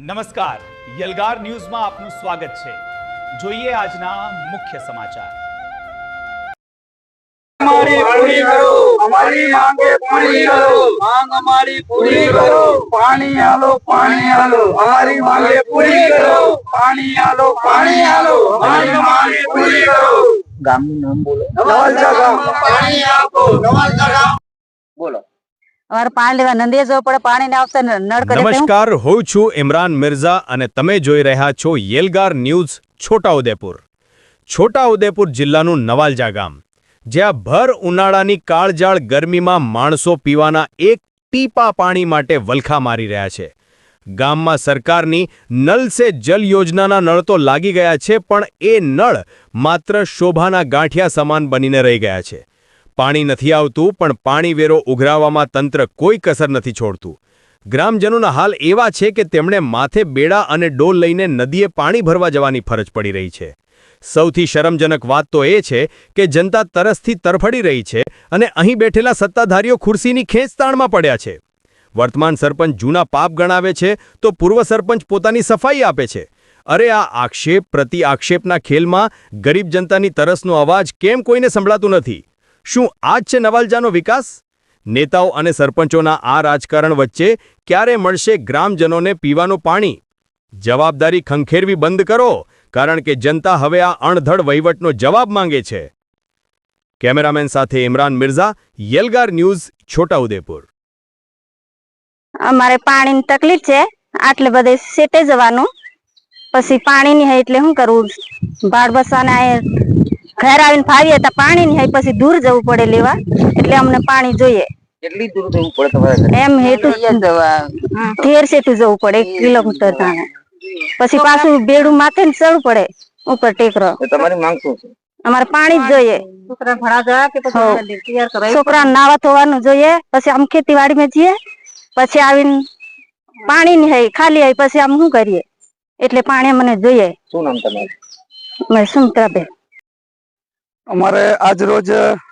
નમસ્કાર, યલગાર ન્યૂઝમાં આપનું સ્વાગત છે। જોઈએ આજના મુખ્ય સમાચાર। हमारी पूरी करो, हमारी मांगे पूरी करो, मांग हमारी पूरी करो, पानी आलो, हमारी मांगे पूरी करो, पानी आलो, हमारी मांगे पूरी करो। गाम नाम बोलो, नवालजा गाम पानी आपो, नवालजा गाम बोलो। અમારે પાણી લેવા નંદીએ જવું પડે, પાણી ને આવશે ને નળ કરે તેવું। નમસ્કાર, હું છું ઇમરાન મિર્ઝા અને તમે જોઈ રહ્યા છો યેલગાર ન્યૂઝ છોટાઉદેપુર। છોટાઉદેપુર જિલ્લાનું નવાલજા ગામ, જ્યાં ભર ઉનાળાની કાળજાળ ગરમીમાં માણસો પીવાના એક ટીપા પાણી માટે વલખા મારી રહ્યા છે। ગામમાં સરકારની નલ સે જલ યોજનાના નળ તો લાગી ગયા છે, પણ એ નળ માત્ર શોભાના ગાંઠિયા સમાન બનીને રહી ગયા છે। પાણી નથી આવતું, પણ પાણી વેરો ઉઘરાવવામાં તંત્ર કોઈ કસર નથી છોડતું। ગ્રામજનોના હાલ એવા છે કે તેમણે માથે બેડા અને ડોલ લઈને નદીએ પાણી ભરવા જવાની ફરજ પડી રહી છે। સૌથી શરમજનક વાત તો એ છે કે જનતા તરસથી તરફડી રહી છે અને અહીં બેઠેલા સત્તાધારીઓ ખુરશીની ખેંચતાણમાં પડ્યા છે। વર્તમાન સરપંચ જૂના પાપ ગણાવે છે તો પૂર્વ સરપંચ પોતાની સફાઈ આપે છે। અરે આ આક્ષેપ પ્રતિ આક્ષેપના ખેલમાં ગરીબ જનતાની તરસનો અવાજ કેમ કોઈને સંભળાતું નથી? શું આજ છે નવાલજાનો વિકાસ? નેતાઓ અને સરપંચોના આ રાજકારણ વચ્ચે ક્યારે મળશે ગ્રામજનોને પીવાનું પાણી? જવાબદારી ખંખેરવી બંધ કરો, કારણ કે જનતા હવે આ અણધડ વહીવટનો જવાબ માંગે છે। કેમેરામેન સાથે ઇમરાન મિર્ઝા, યેલગાર ન્યૂઝ, છોટાઉદેપુર। અમારે પાણીની તકલીફ છે, આટલે બધે સેટે જવાનું, પછી પાણી નહીં હોય એટલે શું કરવું? ભાડ બસવાને ઘર આવીને ફાવીએ તો પાણી નહીં હોય, પછી દૂર જવું પડે લેવા, એટલે અમને પાણી જોઈએ। કેટલી દૂર જવું પડે તમારે? એમ હેઠું ઠેર સેઠું જવું પડે, 1 કિલોમીટર થાણે, પછી પાછું બેડું માથે ને ચડવું પડે ઉપર ટેકરો। તમારી માંગ શું છે? અમારે પાણી જ જોઈએ। છોકરાને નાવા ધોવાનું જોઈએ, પછી આમ ખેતીવાડીમાં જઈએ, પછી આવીને પાણી નહીં હોય, ખાલી હોય, પછી આમ શું કરીએ? એટલે પાણી અમને જોઈએ। શું નામ તમારું? સુમત્રાબેન। અમારે આજ રોજ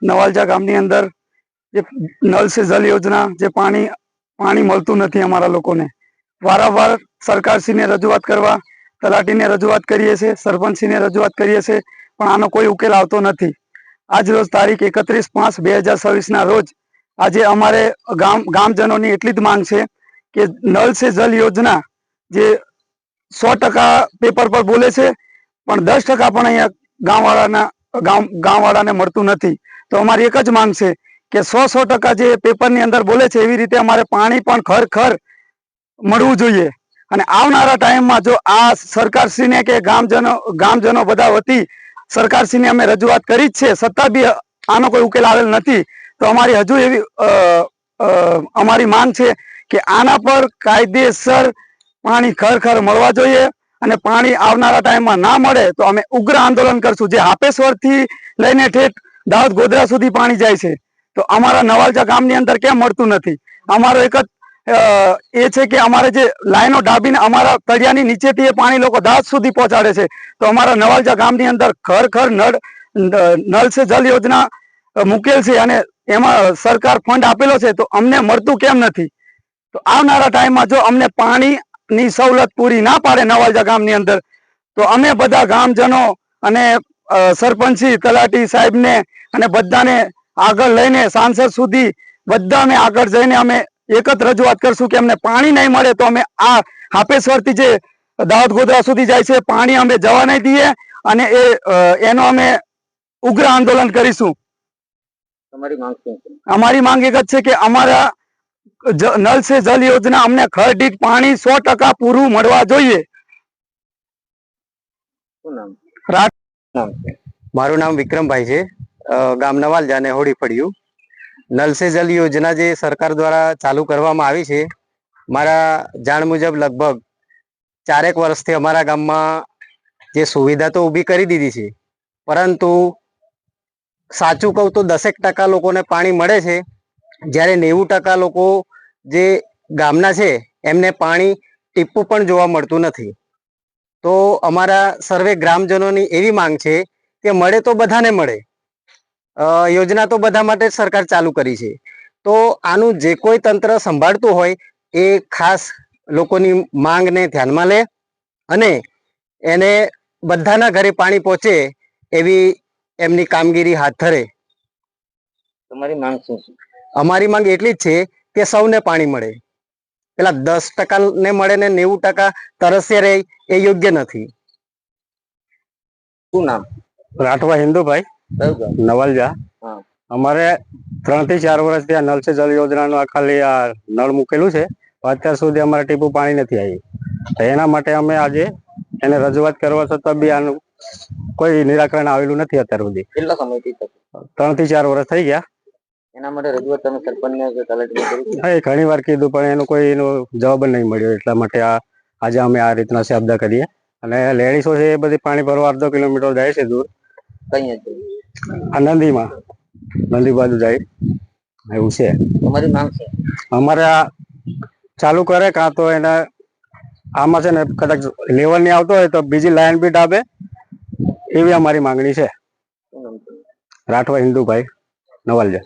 નવાલજા ગામની અંદર જે નલ સે જલ યોજના જે પાણી મળતું નથી અમારા લોકોને। વારંવાર સરકારશ્રીને રજૂઆત કરવા, તલાટીને રજૂઆત કરીએ છીએ, સરપંચશ્રીને રજૂઆત કરીએ છીએ, પણ આનો કોઈ ઉકેલ આવતો નથી। આજ રોજ તારીખ 31/5/2026ના રોજ આજે અમારે ગામજનોની એટલી જ માંગ છે કે નલ સે જલ યોજના જે 100% પેપર પર બોલે છે, પણ 10% પણ અહીંયા ગામવાળાને મળતું નથી। તો અમારી એક જ માંગ છે કે 100% જે પેપરની અંદર બોલે છે એવી રીતે અમારે પાણી પણ ખરેખર મળવું જોઈએ। અને આવનારા ટાઈમમાં જો આ સરકારશ્રીને કે ગામજનો બધા વતી સરકારશ્રીને અમે રજૂઆત કરી જ છે, છતાં બી આનો કોઈ ઉકેલ આવેલ નથી। તો અમારી હજુ એવી અમારી માંગ છે કે આના પર કાયદેસર પાણી ખરેખર મળવા જોઈએ, અને પાણી આવનારા ટાઈમમાં ના મળે તો અમે ઉગ્ર આંદોલન કરશું। જે હાપેશ્વરથી લઈને ઠેઠ દાહોદ ગોધરા સુધી પાણી જાય છે, તો અમારા નવાલજા ગામની અંદર કેમ મળતું નથી? અમારો એક જ એ છે કે અમારે જે લાઈનો ડાબીને અમારા તળિયાની નીચેથી એ પાણી લોકો દાહોદ સુધી પહોંચાડે છે। તો અમારા નવાલજા ગામની અંદર ખરેખર નળ સે જલ યોજના મૂકેલ છે અને એમાં સરકાર ફંડ આપેલો છે, તો અમને મળતું કેમ નથી? તો આવનારા ટાઈમમાં જો અમને પાણીની સવલત પૂરી ના પાડે નવાલજા ગામની અંદર, તો અમે બધા ગામજનો અને સરપંચી તલાટી સાહેબને અને બધાને આગળ લઈને સાંસદ સુધી બધા અમે આગળ જઈને અમે એક જ રજૂઆત કરશું કે અમને પાણી નહીં મળે તો અમે આ હાપેશ્વરથી જે દાહોદ ગોધરા સુધી જાય છે પાણી અમે જવા નહીં દઈએ, અને એનો અમે ઉગ્ર આંદોલન કરીશું। તમારી માંગ શું છે? અમારી માંગ એક જ છે કે અમારા નલ સે જલ યોજના અમને ઘર દીઠ પાણી 100% પૂરું મળવા જોઈએ। શું નામ? નામ છે? મારું નામ વિક્રમભાઈ છે, ગામ નવાલજા ને હોડી ફળિયું। નલ સે જલ યોજના જે સરકાર દ્વારા ચાલુ કરવામાં આવી છે, મારા જાણ મુજબ લગભગ 4 વર્ષથી અમારા ગામમાં જે સુવિધા તો ઊભી કરી દીધી છે, પરંતુ સાચું કહું તો 10% લોકોને પાણી મળે છે, જ્યારે 90% લોકો જે ગામના છે એમને પાણી ટીપું પણ જોવા મળતું નથી। તો અમારા સર્વે ગ્રામજનોની એવી માંગ છે કે મળે તો બધાને મળે, યોજના તો બધા માટે સરકાર ચાલુ કરી છે, તો આનું જે કોઈ તંત્ર સંભાળતું હોય એ ખાસ લોકોની માંગને ધ્યાનમાં લે અને એને બધાના ઘરે પાણી પહોંચે એવી એમની કામગીરી હાથ ધરે. તમારી માંગ શું છે? અમારી માંગ એટલી જ છે કે સૌને પાણી મળે. પેલા 10% ને મળે ને 90% તરસ્યા રહે એ યોગ્ય નથી. શું નામ? રાઠવા હિન્દુભાઈ, કયું ગામ? નવાલજા. હા. અમારે 3 થી 4 વર્ષથી આ નલ સે જલ યોજનાનું આ ખાલી આ નળ મૂકેલું છે. અત્યાર સુધી અમારે ટીપું પાણી નથી આવી. તો એના માટે અમે આજે એને રજૂઆત કરવા છતાં બી આનું કોઈ નિરાકરણ આવેલું નથી અત્યાર સુધી. કેટલા સમયથી થતું? 3 થી 4 વર્ષ થઈ ગયા. એના માટે રજૂઆત તમે સરપંચને કે કલેક્ટરને કરી છે? હા, એ ઘણી વાર કીધું પણ એનો કોઈ એનો જવાબ જ નહીં મળ્યો. એટલા માટે આજે અમે આ રીતના શબ્દ કરીએ. અને લેડીસો છે એ બધી પાણી ભરવા 1/2 કિલોમીટર જાય છે દૂર. કઈ છે? આ નંદી બાજુ જાય એવું છે. તમારી માંગ છે? અમારે આ ચાલુ કરે કાં તો એને આમાં છે ને કદાચ લેવલ નહીં આવતો હોય તો બીજી લાઈન બી ડાબે એવી અમારી માંગણી છે. શું નામ છે? રાઠવા હિન્દુભાઈ, નવાલજા.